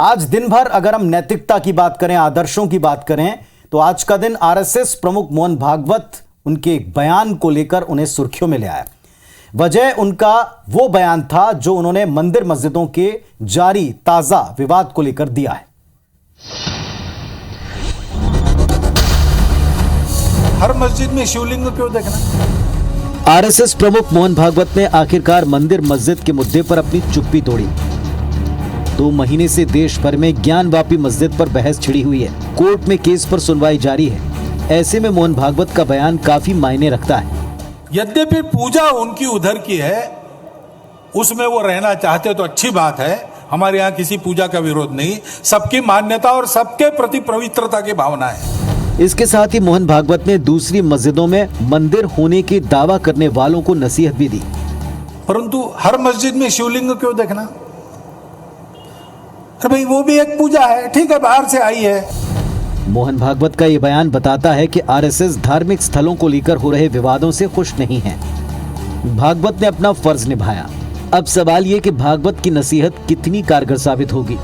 आज दिन भर अगर हम नैतिकता की बात करें, आदर्शों की बात करें, तो आज का दिन आरएसएस प्रमुख मोहन भागवत उनके एक बयान को लेकर उन्हें सुर्खियों में ले आया। वजह उनका वो बयान था जो उन्होंने मंदिर मस्जिदों के जारी ताजा विवाद को लेकर दिया है। हर मस्जिद में शिवलिंग क्यों देखना? आरएसएस प्रमुख मोहन भागवत ने आखिरकार मंदिर मस्जिद के मुद्दे पर अपनी चुप्पी तोड़ी। 2 महीने से देश भर में ज्ञानवापी मस्जिद पर बहस छिड़ी हुई है। कोर्ट में केस पर सुनवाई जारी है। ऐसे में मोहन भागवत का बयान काफी मायने रखता है। यद्यपि पूजा उनकी उधर की है, उसमें वो रहना चाहते तो अच्छी बात है। हमारे यहाँ किसी पूजा का विरोध नहीं, सबकी मान्यता और सबके प्रति पवित्रता की भावना है। इसके साथ ही मोहन भागवत ने दूसरी मस्जिदों में मंदिर होने की दावा करने वालों को नसीहत भी दी। परंतु हर मस्जिद में शिवलिंग क्यों देखना? तो भाई वो भी एक पूजा है, ठीक है, बाहर से आई है। मोहन भागवत का ये बयान बताता है कि आरएसएस धार्मिक स्थलों को लेकर हो रहे विवादों से खुश नहीं है। भागवत ने अपना फर्ज निभाया। अब सवाल ये कि भागवत की नसीहत कितनी कारगर साबित होगी।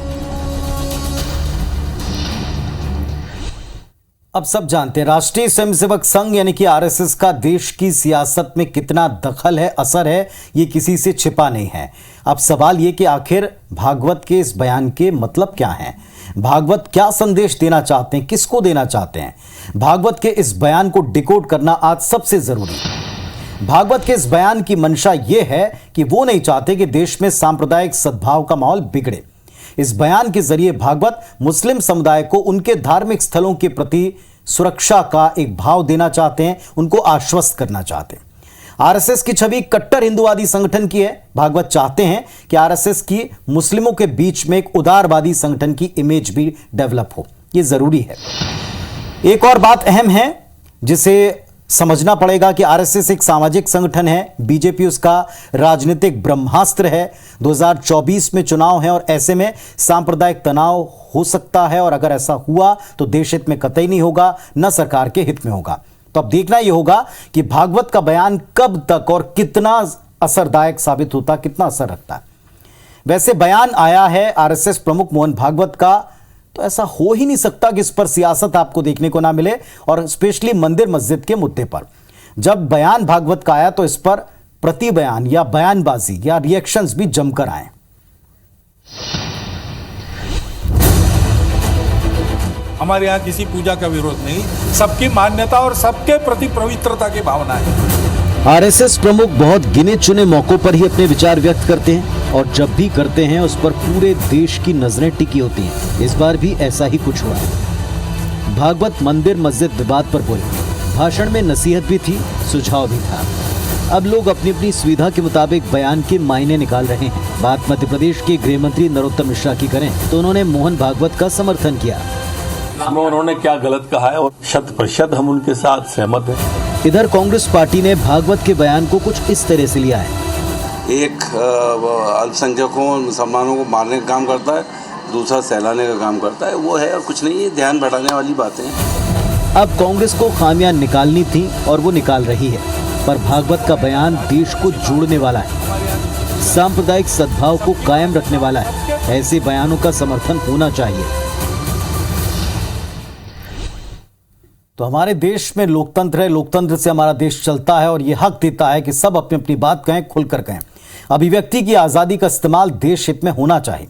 अब सब जानते हैं राष्ट्रीय स्वयंसेवक संघ यानी कि आरएसएस का देश की सियासत में कितना दखल है, असर है, ये किसी से छिपा नहीं है। अब सवाल ये कि आखिर भागवत के इस बयान के मतलब क्या हैं? भागवत क्या संदेश देना चाहते हैं, किसको देना चाहते हैं? भागवत के इस बयान को डिकोड करना आज सबसे जरूरी है। भागवत के इस बयान की मंशा यह है कि वो नहीं चाहते कि देश में सांप्रदायिक सद्भाव का माहौल बिगड़े। इस बयान के जरिए भागवत मुस्लिम समुदाय को उनके धार्मिक स्थलों के प्रति सुरक्षा का एक भाव देना चाहते हैं, उनको आश्वस्त करना चाहते हैं। आरएसएस की छवि कट्टर हिंदुवादी संगठन की है। भागवत चाहते हैं कि आरएसएस की मुस्लिमों के बीच में एक उदारवादी संगठन की इमेज भी डेवलप हो, यह जरूरी है। एक और बात अहम है जिसे समझना पड़ेगा कि आरएसएस एक सामाजिक संगठन है, बीजेपी उसका राजनीतिक ब्रह्मास्त्र है। 2024 में चुनाव है और ऐसे में सांप्रदायिक तनाव हो सकता है, और अगर ऐसा हुआ तो देश हित में कतई नहीं होगा, न सरकार के हित में होगा। तो अब देखना यह होगा कि भागवत का बयान कब तक और कितना असरदायक साबित होता, कितना असर रखता है। वैसे बयान आया है आरएसएस प्रमुख मोहन भागवत का, तो ऐसा हो ही नहीं सकता कि इस पर सियासत आपको देखने को ना मिले, और स्पेशली मंदिर मस्जिद के मुद्दे पर। जब बयान भागवत का आया तो इस पर प्रति बयान या बयानबाजी या रिएक्शंस भी जमकर आए। हमारे यहाँ किसी पूजा का विरोध नहीं, सबकी मान्यता और सबके प्रति पवित्रता की भावना है। आरएसएस प्रमुख बहुत गिने चुने मौकों पर ही अपने विचार व्यक्त करते हैं, और जब भी करते हैं उस पर पूरे देश की नजरें टिकी होती हैं। इस बार भी ऐसा ही कुछ हुआ है। भागवत मंदिर मस्जिद विवाद पर बोले, भाषण में नसीहत भी थी, सुझाव भी था। अब लोग अपनी अपनी सुविधा के मुताबिक बयान के मायने निकाल रहे हैं। बात मध्य प्रदेश के गृह मंत्री नरोत्तम मिश्रा की करें तो उन्होंने मोहन भागवत का समर्थन किया। इसमें उन्होंने क्या गलत कहा है और 100% हम उनके साथ सहमत हैं। इधर कांग्रेस पार्टी ने भागवत के बयान को कुछ इस तरह से लिया है। एक अल्पसंख्यकों मुसलमानों को मारने का काम करता है, दूसरा सहलाने का काम करता है, वो है और कुछ नहीं है। ध्यान भटकाने वाली बातें हैं। अब कांग्रेस को खामियां निकालनी थी और वो निकाल रही है, पर भागवत का बयान देश को जोड़ने वाला है, सांप्रदायिक सद्भाव को कायम रखने वाला है। ऐसे बयानों का समर्थन होना चाहिए। तो हमारे देश में लोकतंत्र है, लोकतंत्र से हमारा देश चलता है और यह हक देता है कि सब अपनी अपनी बात कहें, खुलकर कहें। अभिव्यक्ति की आजादी का इस्तेमाल देश हित में होना चाहिए।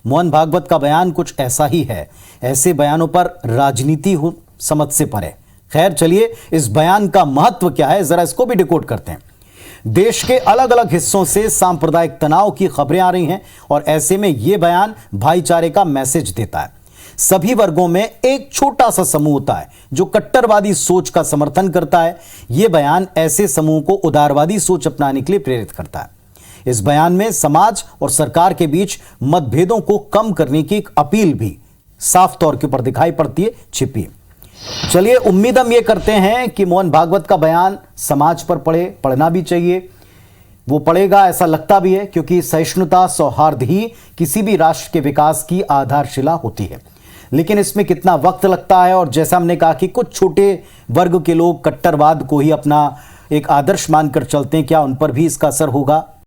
मोहन भागवत का बयान कुछ ऐसा ही है। ऐसे बयानों पर राजनीति हो समझ से परे। खैर चलिए, इस बयान का महत्व क्या है जरा इसको भी डिकोड करते हैं। देश के अलग अलग हिस्सों से सांप्रदायिक तनाव की खबरें आ रही हैं, और ऐसे में यह बयान भाईचारे का मैसेज देता है। सभी वर्गों में एक छोटा सा समूह होता है जो कट्टरवादी सोच का समर्थन करता है। यह बयान ऐसे समूह को उदारवादी सोच अपनाने के लिए प्रेरित करता है। इस बयान में समाज और सरकार के बीच मतभेदों को कम करने की एक अपील भी साफ तौर के ऊपर दिखाई पड़ती है, छिपी। चलिए, उम्मीद हम ये करते हैं कि मोहन भागवत का बयान समाज पर पढ़ना भी चाहिए। वो पढ़ेगा ऐसा लगता भी है, क्योंकि सहिष्णुता, सौहार्द ही किसी भी राष्ट्र के विकास की आधारशिला होती है। लेकिन इसमें कितना वक्त लगता है, और जैसा हमने कहा कि कुछ छोटे वर्ग के लोग कट्टरवाद को ही अपना एक आदर्श मानकर चलते हैं, क्या उन पर भी इसका असर होगा?